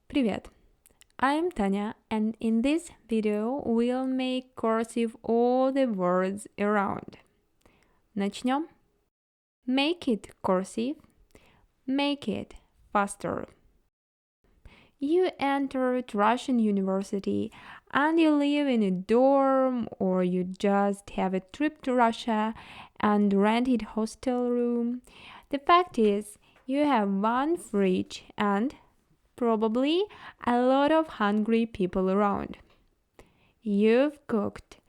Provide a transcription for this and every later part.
Привет! I'm Tanya, and in this video we'll make cursive all the words around. Начнем. Make it cursive. Make it faster. You entered Russian university and you live in a dorm, or you just have a trip to Russia and rented hostel room. The fact is, you have one fridge and probably a lot of hungry people around. You've cooked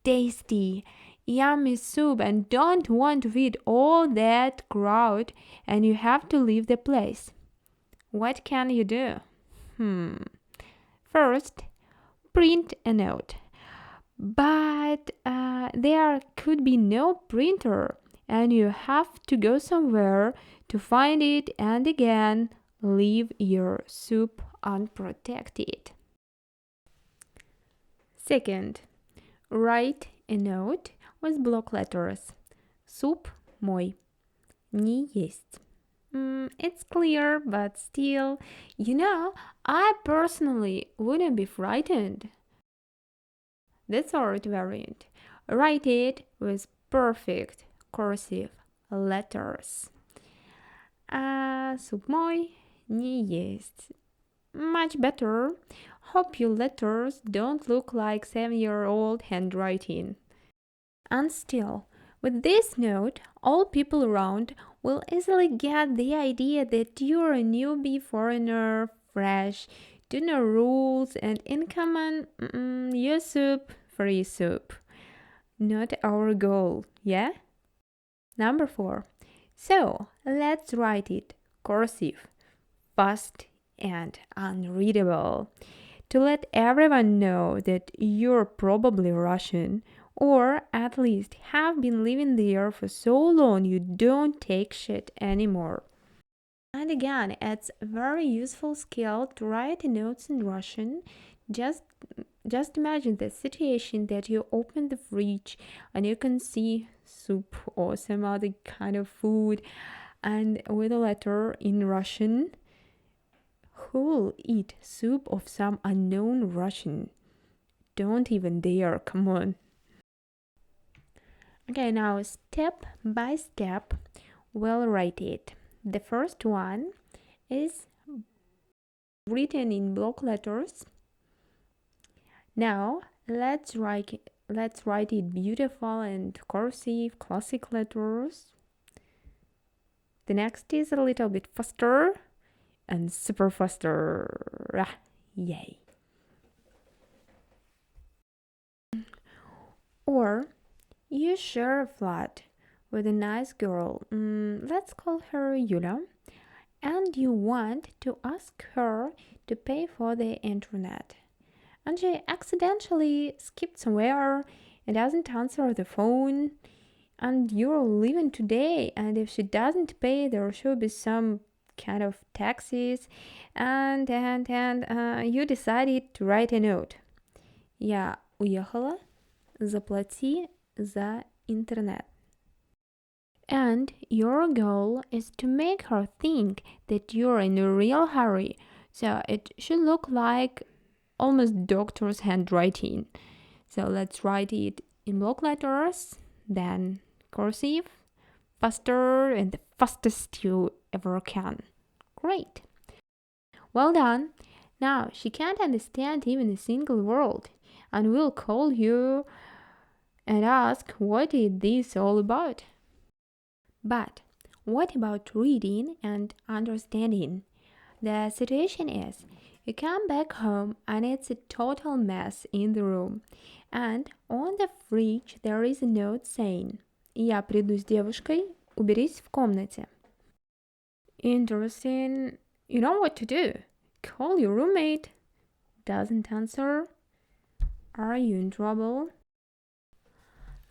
tasty, yummy soup and don't want to feed all that crowd, and you have to leave the place. What can you do? First, print a note. But there could be no printer, and you have to go somewhere to find it, and again, leave your soup unprotected. Second, write a note with block letters. Суп мой. Не есть. It's clear, but still, I personally wouldn't be frightened. The third variant. Write it with perfect cursive letters. Суп мой не есть. Much better. Hope your letters don't look like 7-year-old handwriting. And still, with this note, all people around will easily get the idea that you're a newbie foreigner, fresh, to know rules, and in common, your soup, free soup. Not our goal, yeah? Number 4. So, let's write it cursive, fast, and unreadable, to let everyone know that you're probably Russian, or at least have been living there for so long you don't take shit anymore. And again, it's a very useful skill to write notes in Russian. Just imagine the situation that you open the fridge and you can see soup or some other kind of food, and with a letter in Russian. Who'll eat soup of some unknown Russian? Don't even dare, come on. Okay, now step by step, we'll write it. The first one is written in block letters. Now let's write it beautiful and cursive classic letters. The next is a little bit faster and super faster. Yay. Or you share a flat with a nice girl, let's call her Yulia, and you want to ask her to pay for the internet. And she accidentally skipped somewhere and doesn't answer the phone, and you're leaving today, and if she doesn't pay, there should be some kind of taxes, and you decided to write a note. Я уехала, заплати за интернет. And your goal is to make her think that you're in a real hurry, so it should look like almost doctor's handwriting. So let's write it in block letters, then cursive, faster and the fastest you ever can. Great. Well done. Now she can't understand even a single word, and will call you and ask what is this all about. But what about reading and understanding? The situation is, you come back home and it's a total mess in the room, and on the fridge there is a note saying, «Я приду с девушкой, уберись в комнате». Interesting. You know what to do. Call your roommate. Doesn't answer. Are you in trouble?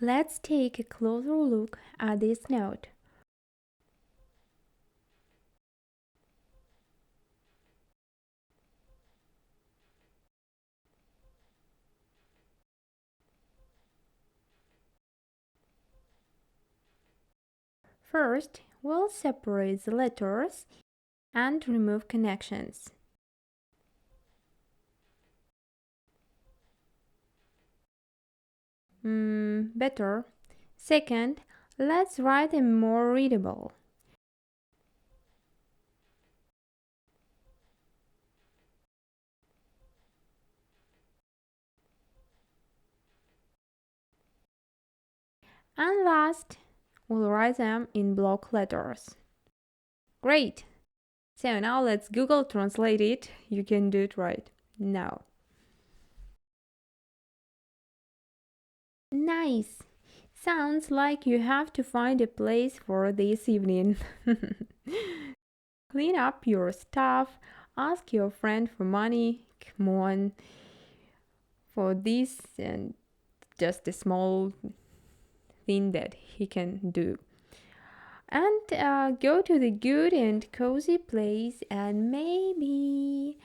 Let's take a closer look at this note. First, we'll separate the letters and remove connections. Better. Second, let's write a more readable. And last, we'll write them in block letters. Great! So now let's Google Translate it. You can do it right now. Nice! Sounds like you have to find a place for this evening. Clean up your stuff, ask your friend for money. Come on, for this and just a small thing that he can do. And go to the good and cozy place, and maybe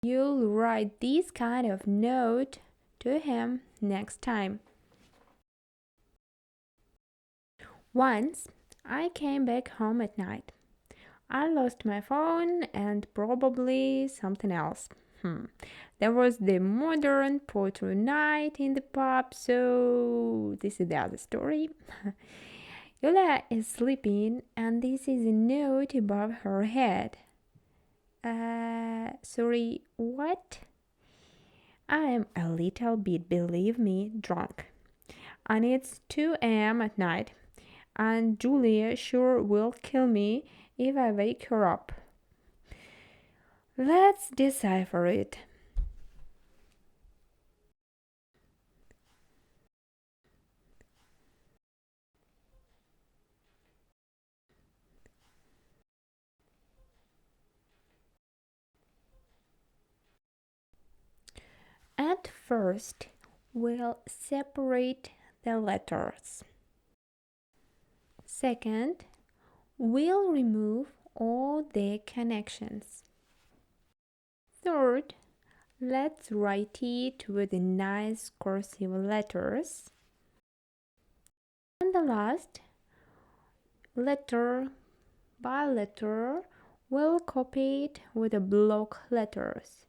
you'll write this kind of note to him next time. Once I came back home at night. I lost my phone and probably something else. There was the modern portrait night in the pub, so this is the other story. Yola is sleeping, and this is a note above her head. Sorry, what? I am a little bit, believe me, drunk. And it's 2 a.m. at night, and Julia sure will kill me if I wake her up. Let's decipher it. At first, we'll separate the letters. Second, we'll remove all the connections. Third, let's write it with nice cursive letters. And the last, letter by letter, we'll copy it with the block letters.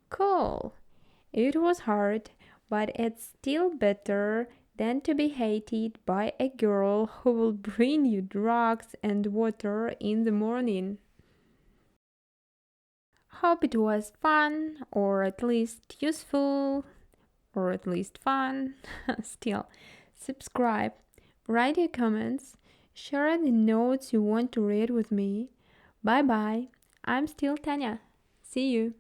Cool! It was hard, but it's still better than to be hated by a girl who will bring you drugs and water in the morning. Hope it was fun, or at least useful, or at least fun. Still, subscribe, write your comments, share the notes you want to read with me. Bye bye. I'm still Tanya. See you.